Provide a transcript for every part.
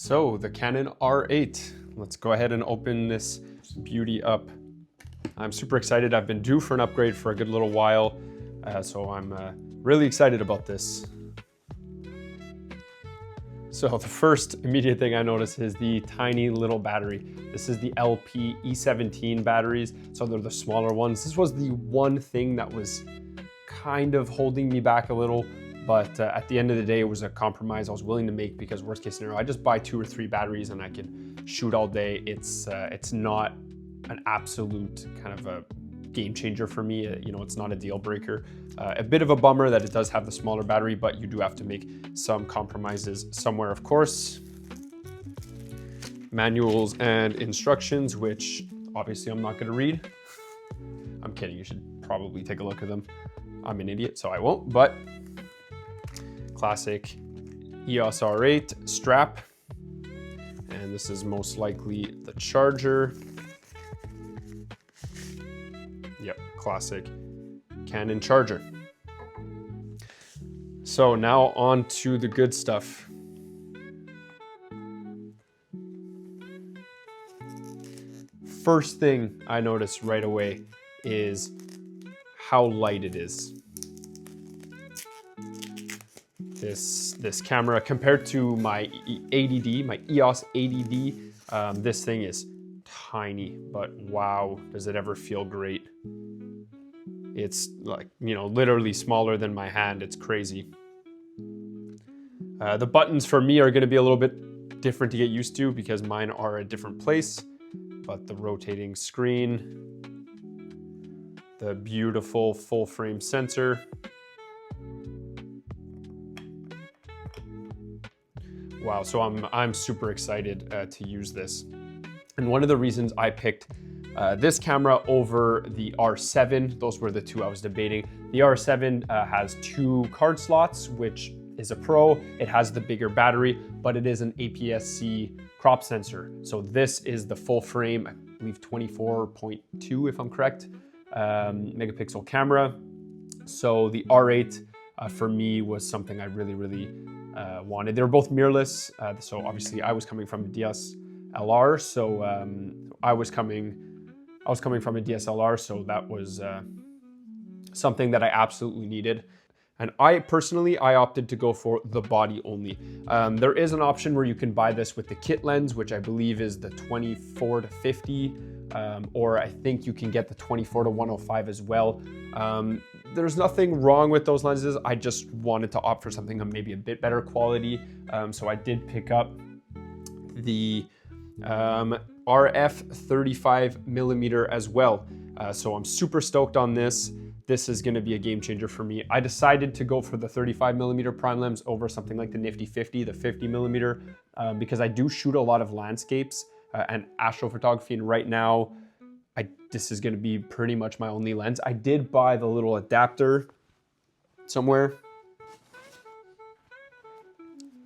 So the Canon R8, let's go ahead and open this beauty up. I'm super excited. I've been due for an upgrade for a good little while, so I'm really excited about this. So the first immediate thing I notice is the tiny little battery. This is the LP E17 batteries, so they're the smaller ones. This was the one thing that was kind of holding me back a little, but at the end of the day, it was a compromise I was willing to make because worst case scenario, I just buy 2 or 3 batteries and I can shoot all day. It's not an absolute kind of a game changer for me. You know, it's not a deal breaker. A bit of a bummer that it does have the smaller battery, but you do have to make some compromises somewhere, of course. Manuals and instructions, which obviously I'm not going to read. I'm kidding, you should probably take a look at them. I'm an idiot, so I won't, but classic EOS R8 strap. And this is most likely the charger. Yep, classic Canon charger. So now on to the good stuff. First thing I noticed right away is how light it is. This camera compared to my ADD, my EOS ADD, this thing is tiny, but wow, does it ever feel great. It's like, you know, literally smaller than my hand. It's crazy. The buttons for me are going to be a little bit different to get used to because mine are a different place, but the rotating screen, the beautiful full frame sensor. Wow, so I'm super excited to use this. And one of the reasons I picked this camera over the R7, those were the two I was debating. The R7 has 2 card slots, which is a pro. It has the bigger battery, but it is an APS-C crop sensor. So this is the full frame, I believe 24.2 if I'm correct, megapixel camera. So the R8 for me was something I really wanted. They were both mirrorless, so obviously I was coming from a DSLR, so I was coming from a DSLR, so that was something that I absolutely needed. And I personally opted to go for the body only. There is an option where you can buy this with the kit lens, which I believe is the 24 to 50, or I think you can get the 24 to 105 as well. There's nothing wrong with those lenses. I just wanted to opt for something maybe a bit better quality. So I did pick up the RF 35 millimeter as well. So I'm super stoked on this. This is gonna be a game changer for me. I decided to go for the 35 millimeter prime lens over something like the nifty 50, the 50 millimeter, because I do shoot a lot of landscapes and astrophotography, and right now, this is gonna be pretty much my only lens. I did buy the little adapter somewhere.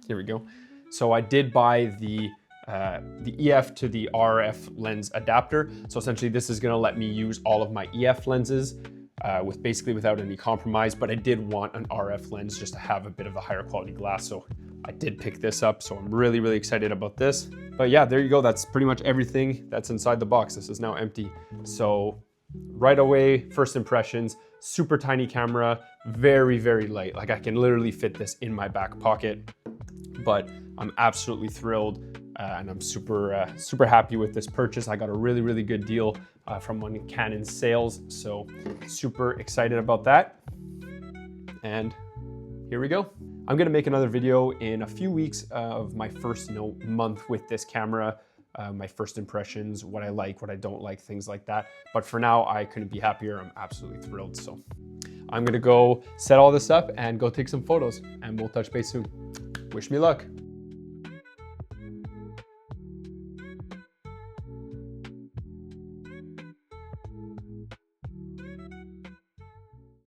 Here we go. So I did buy the EF to the RF lens adapter. So essentially this is gonna let me use all of my EF lenses without any compromise, but I did want an RF lens just to have a bit of a higher quality glass. So I did pick this up, so I'm really excited about this. But yeah, there you go. That's pretty much everything that's inside the box. This is now empty. So right away, first impressions, super tiny camera, very light. Like I can literally fit this in my back pocket, but I'm absolutely thrilled. And I'm super happy with this purchase. I got a really good deal from one of Canon's sales, so super excited about that. And here we go. I'm gonna make another video in a few weeks of my first month with this camera, my first impressions, what I like, what I don't like, things like that. But for now, I couldn't be happier. I'm absolutely thrilled. So I'm gonna go set all this up and go take some photos, and we'll touch base soon. Wish me luck.